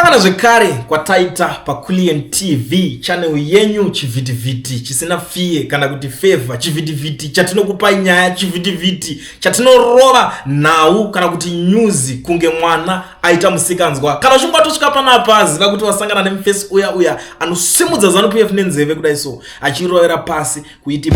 Masangana zvekare kwataita paKulian TV channel yenyu chivitiviti chisina fee kana kuti favor chivitiviti chatinokupa nyaya chivitiviti chatinorova nhau kana kuti news kunge mwana aita musikanzwa kana uchingatosvika panapa ziva kuti wasangana nemufesi uya anosimudza ZANU-PF nenzeve kudai so achirovera pasi kuiti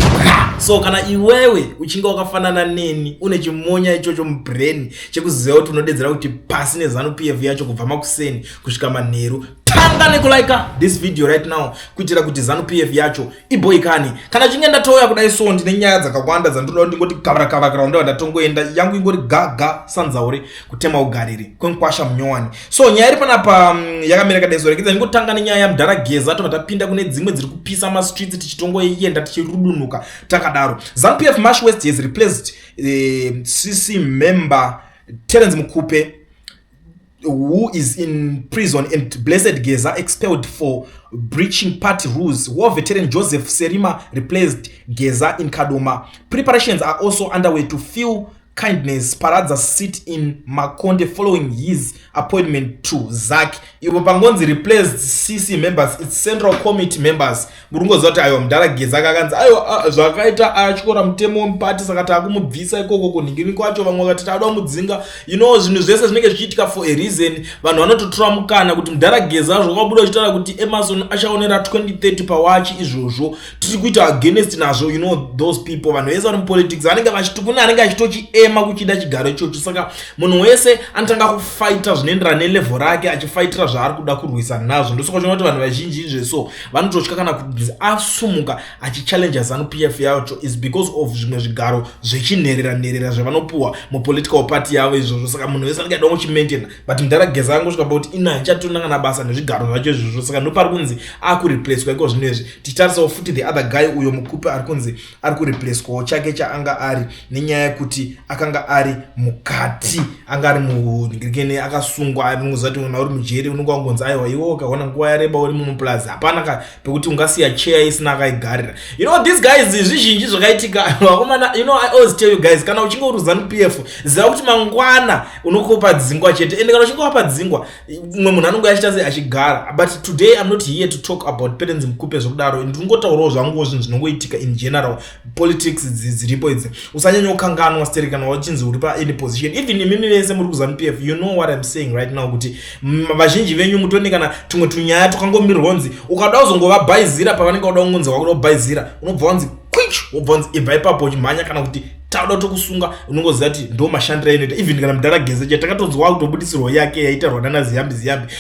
so kana iwewe uchinga wakafanana neni une chimonya ichocho mubrain chekuziva kuti unodedzera kuti pasi neZANU-PF yacho kubva makuseni kusvika manheru tanga nekulaika this video right now kuitira kuti ZANU-PF yacho iboikani kana chinge ndatouya kudai so ndine nyaya dzakawanda dzandoda ndingoti kavara ndava ndatongoenda yangu ingori gaga sanzaure kutema ugariri kwenkwasha munyowani so nyaya iri panapa yakamira kadai so rekedza ndingotanga nenyaya yamudhara Geza tobva tapinda kune dzimwe dziri kupisa mastreets tichitongoenda tichirudunuka takadaro. ZANU-PF March West has replaced CC member Terence Mukupe, who is in prison, and Blessed Geza expelled for breaching party rules. War veteran Joseph Serima replaced Geza in Kadoma. Preparations are also underway to fill Kindness Paradza seat in Makonde following his appointment to ZAC. Iwo pangonzi replaced CC members, its central committee members. Murungo zote ayo mdara Geza kakanza ayo zvakaita achikora mutemo mpati saka takumubvisa ikoko kuningiri kwacho vamwe vakati tada mudzinga. You know zvinhu zvese zvinenge zvichiitika for a reason. Vanhu vanototora mukana kuti mdara Geza zvakabuda uchitaura kuti Emerson achaonera 2030 pawachi izvozvo tiri kuita against nazvo. You know those people vanhu vese vari mupolitics vanenge vachitokuna anenge achitochi kuchida chigaro ichocho saka munhu wese anotanga kufighta zvinoenderana nelevel rake achifightira zvaari kuda kurwisana nazvo. Ndosaka kuti vanhu vazhinji izveso vanototya kana kuti asumuka achichallenge ZANU-PF yacho is because of zvimwe zvigaro zvechinherera zvavanopuwa mupolitical party yavo izvozvo. Saka munhu wese anenge aida kuchimaintaina but mudhara Geza angosvika kuti ina chatonanga nabasa nezvigaro zvacho izvozvo saka ndopari kunzi akureplace kwaiko zvinhu izvi tichitarisawo futi the other guy uyo Mukupe ari kunzi ari kureplace kwawo chake chaanga ari nenyaya yekuti akanga ari mukati anga ari muningirikene akasungwa ari ngozati munhu uri mujeri unenge wangonzi aiwa iwo ukaona nguva yareba uri muplaza hapana pekuti ungasiya chair isina akaigarira. You know these guys zvizhinji zvakaitika wakomana. You know I always tell you guys kana uchinge uri ZANU-PF ziva kuti mangwana unokopa dzingwa chete ende kana uchinge wapa dzingwa umwe munhu anenge achita sei achigara. But today I'm not here to talk about Terence Mukupe zvokudaro ndingotaurawo zvangu zvinhu zvinongoitika in general politics dziripo idzi usanyanya kukanganwa steri kana wachinzi uri pa any position even imimi vese muri kuZANU-PF you know what I'm saying right now kuti vazhinji venyu mutoni kana tumwe tunyaya tukangomirwonzi ukada uzongovabhaizira pavanenge vada kungonzi wakuda kubhaizira unobva wanzi quick wobva wanzi ibva ipapo chimhanya kana kuti tauda tokusunga unongoziva kuti ndo mashandira inoita even kana mudhara Geza chatakatodzwa kutobudisirwa yake yaitarwa nana ziyambi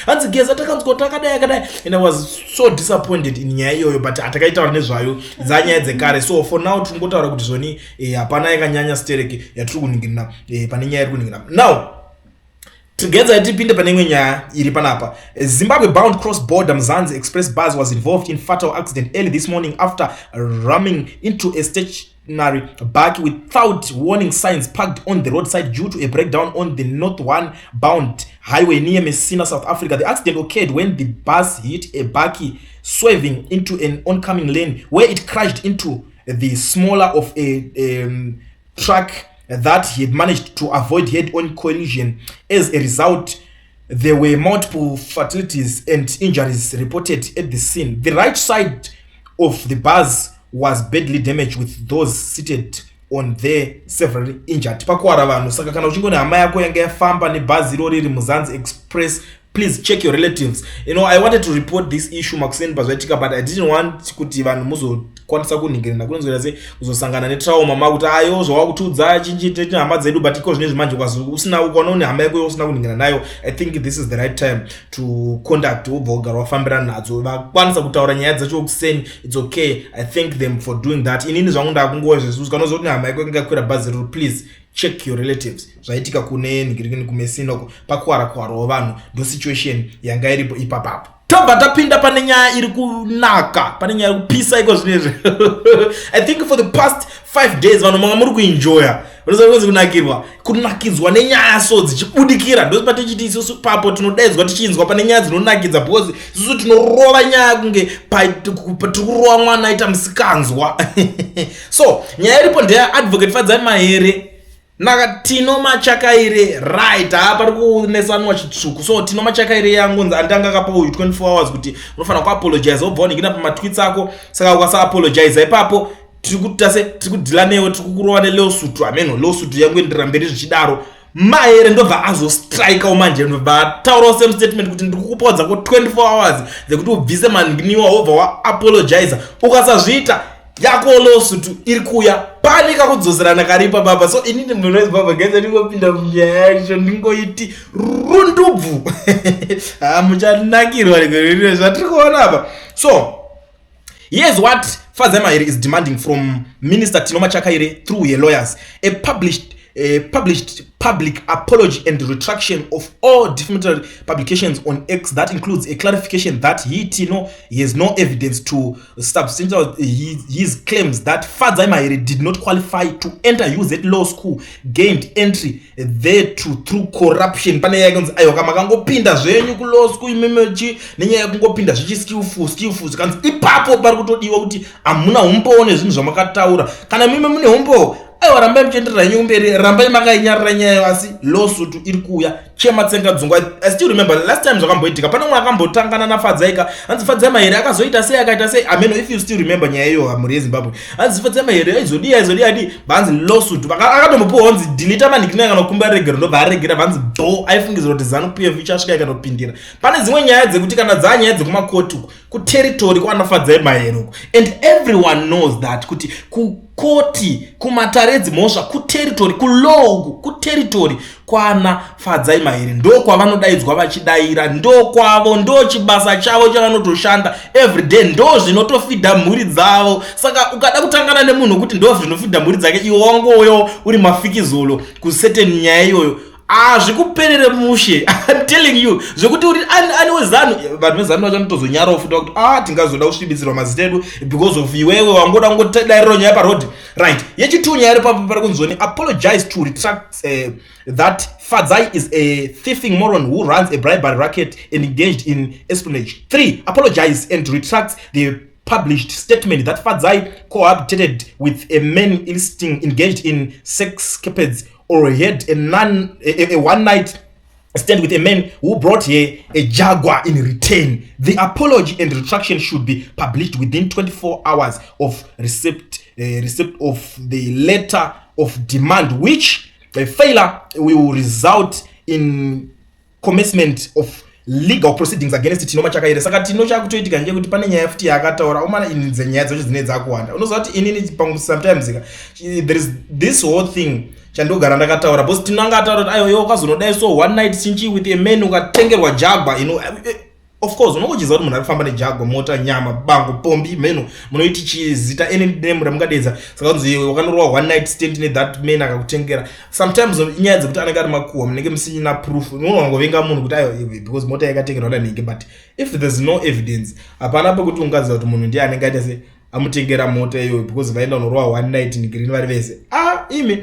hanzi Geza takanzwa takadai and I was so disappointed in nyaya iyoyo but atakaitaura nezvayo dzanyaya dzekare. So for now tingotaura kuti zvoni hapana yakanyanya stereke yatiri kuningirina pane nyaya iri kuningirina now. Together tipinde pane imwe nyaya iri panapa. Zimbabwe bound cross border Mzansi express bus was involved in fatal accident early this morning after ramming into a stationary bus without warning signs parked on the roadside due to a breakdown on the North One bound highway near Messina, South Africa. The accident occurred when the bus hit a bakkie swerving into an oncoming lane where it crashed into the smaller of a truck that he had managed to avoid head-on collision. As a result, there were multiple fatalities and injuries reported at the scene. The right side of the bus was badly damaged with those seated on there severely injured. Pakuwara vanhu saka kana uchingona hama yako yanga yafamba nebhazi iro riri Mzansi Express, please check your relatives. You know I wanted to report this issue makuseni pazvaitika but I didn't want kuti vanhu muzokwanisa kuningirina kunonzwira se kuzosangana netrauma makuti ayo zvawakutudza chinji hama dzedu but iko zvinezvi manje usina ukaona une hama yako usina kuningirana nayo. I think this is the right time to conduct ubva ugara wafambirana nadzo vakwanisa kutaura nyaya dzacho kuseni. It's okay, I thank them for doing that. Inini zvangu ndakungowa zvesu kana kuti hama yako ingakwira bhazi riro please check your relatives. Zvaitika kune ningirikini kumesina pakuwara vanhu ndo situation yanga iripo ipapapo. Tobva tapinda pane nyaya iri kunaka pane nyaya iri kupisa iko zvinezvi. I think for the past 5 days vanhu manga muri kuenjoya unozozi kunakidzwa nenyaya so dzichibudikira ndo patichiti isusu papo tinodaidzwa tichinzwa pane nyaya dzinonakidza because isusu tinorova nyaya kunge tikurova mwana aita musikanzwa. So nyaya iripo ndeya advocate Fadzayi Mahere naka tino machakaire right apa kunesanwa chitsvuku so tino machakaire yangu andanga kapa 24 hours kuti unofanira ku apologize obva uningina pa tweets ako saka ukasa apologize ipapo tiri kudhila newe tiri kukurova nelawsuit ameno lawsuit yangu enderera mberi zvichidaro Mahere ndobva azostrike umanje ndobva ataurawo same statement kuti ndiri kukupodza ko 24 hours dzekuti ubvise maniniwa wobva wa apologize ukasazviita yako lawsuit iri kuya panika kudzosera karipa baba so inini munhu baba Geza ndingopinda munyaya yacho ndingoiti rundubvu muchanakirwa zvatiri kuona apa so here's what Fadzayi Mahere is demanding from Minister Tino Machakaire through her lawyers: a published public apology and retraction of all defamatory publications on X. That includes a clarification that Tino has no evidence to substantiate his claims that Fadzayi Mahere did not qualify to enter UZ Law School, gained entry there through corruption. Pane yakunzi ayo kama kangopinda zvenyu ku law school imemechi nenyaya kungopinda zvichi skillful kanzi ipapo pari kutodiwa kuti amuna umbone zvinhu zvamakataura kana mime mune umbo ayo rambai muchienderera nyumberi rambai makainyarira nyaya asi lawsuit iri kuya chematsenga dzungwa. I still remember last time zvakamboitika pane mwana akambotangana naFadzayi hanzi Fadzayi Mahere akazoita sei akaita sei ameno if you still remember nyaya iyo hamuri yeZimbabwe hanzi Fadzayi Mahere aizodiya banzi lawsuit akatombopuwa hanzi delete manikina kana kumba regero ndobva aregera banzi bo aifungidzira kuti ZANU-PF ichasvika ikanopindira. Pane dzimwe nyaya dzekuti kana dzanyaya dzekumakoti ku territory kwana Fadzayi Mahere and everyone knows that kuti koti kumataredzi mhosva ku territory ku law ku territory kwana Fadzayi Mahere ndo kwavanodaidzwa vachidaira ndo kwavo ndo chibasa chavo chavanotoshanda everyday ndo zvinotofidha mhuri dzavo. Saka ukada kutangana nemunhu kuti ndo zvinofidha mhuri dzake iwe wangoyo uri mafikizolo ku certain nyaya iyoyo zvikuperere mushe. I'm telling you zvekuti uri ani wezanu vanhu vezanu vachanotozonyarawo futa kuti tingazoda kusvibisirwa mazita edu because of iwewe wangoda kungodairira nyaya parodhi right. Yechitu nyaya iri papo pari kunzoni apologize to retract that Fadzayi is a thieving moron who runs a bribery racket and engaged in espionage. 3. Apologize and retract the published statement that Fadzayi cohabitated with a man engaged in sex escapades or had a one-night stand with a man who brought her a Jaguar in return. The apology and retraction should be published within 24 hours of receipt of the letter of demand, which failure will result in commencement of legal proceedings against Tino Machakaire. Saka Tino chakutoitika nje kuti pane nyaya futi yakataura umana inze nyaya dzacho dzine dzakuwanda unoziva kuti inini sometimes there is this whole thing chandogara ndakataura because Tino anga ataura kuti ayo ukazonodai so one night sinchi with a man ukatengerwa Jaguar of course unokuchiza kuti munhu arifamba neJaguar mota nyama bango pombi meno munoiti chizita any name ramungadedza saka kunzi wakanorowa one night stand ne that man akakutengera. Sometimes inyaya dzekuti anenge ari makuhwa munenge musina proof unongovenga munhu kuti ayo because mota yakatengerwa nanenge but if there's no evidence hapana pekuti ungaziva kuti munhu ndiye anenge aita se amutengera mota iyoyo because vaenda unorowa one night nigirini vari vese imi.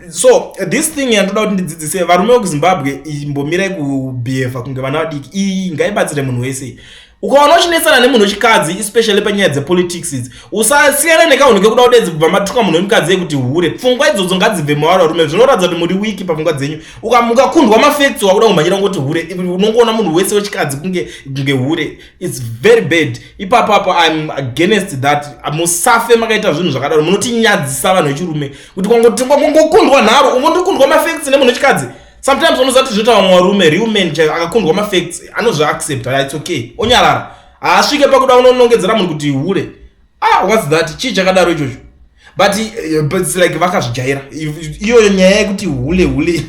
So this thing yandoda kuti ndidzidzise varume vekuZimbabwe imbomirai kubhefa kunge vana vadiki iyi ngaibatsire munhu wese. Ukaona uchinesana nemunhu wechikadzi especially panyaya dzepolitics idzi usasiyana nekaunhu kekuda kudedzi kubva matuka munhu wemukadzi yekuti hure pfungwa idzodzo ngadzibve mavari varume zvinoratidza kuti muri wiki papfungwa dzenyu ukakundwa mafacts wakuda kumhanyira ngoti hure unongoona munhu wese wechikadzi kunge hure. It's very bad. Ipapapo I'm against that. Musafe makaita zvinhu zvakadaro munotinyadzisa vanhu vechirume kuti kwangokundwa nharo ungondikundwa mafacts nemunhu wechikadzi. Sometimes unozati zvita vamwe varume real men akakundwa mafacts anozviaccept it's okay onyarara asvike pakuda unonongedzera munhu kuti hure what's that chii chakadaro ichocho but it's like vakazvijaira iyoyo nyaya yekuti hule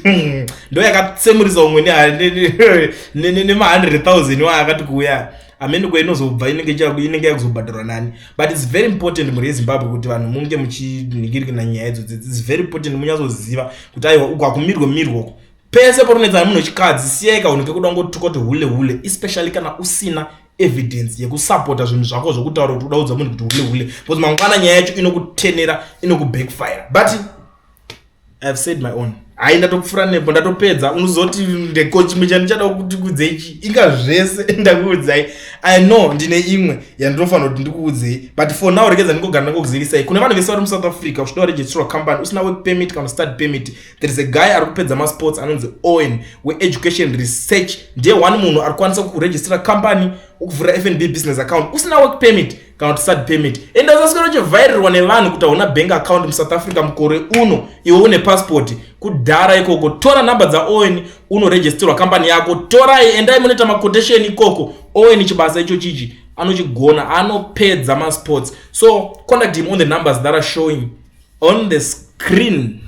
ndo yakatsemurisa umwe nema100,000 waakati kuuya amene kwainozobva inenge yakuzobhadharwa nani. But it's very important muri yeZimbabwe kuti vanhu munge muchiningirika nyaya idzodzo. It's very important munyatsoziva kuti aiwa ukakumirwa pese poronedza munhu wechikadzi siyai kaunhu kekuda ngotukoti hule especially kana usina evidence yekusupporta zvinhu zvako zvokutaura kuti udaudza munhu kuti hule because mangwana nyaya yacho inokutenera inokubackfire. But I've said my own. Ndatokufura nepo ndatopedza unozoti ndekochi mechani chada kuti kudzeichi inga zvese ndakuudzai I know ndine imwe yandinofanira kuti ndikuudzei, but for now rekeza ndingogara ndingokuzivisai. Kune vanhu vese vari muSouth Africa uchida kuregister company usina work permit kana study permit, there is a guy ari kupedza masports anonzi Owen we-education research. Ndiye one munhu ari kukwanisa kuregistera company ukuvhura FNB business account usina work permit kana kuti study permit. And azaswera uchivhairirwa nevanhu kuti hauna bank account muSouth Africa mukore uno, iwe une passport. Kudhara ikoko tora namba dza Owen unoregisterwa company yako, torai endai munoita maquotation ikoko. Owen chibasa icho chichi anochigona, anopedza masports. So contact him on the numbers that are showing on the screen.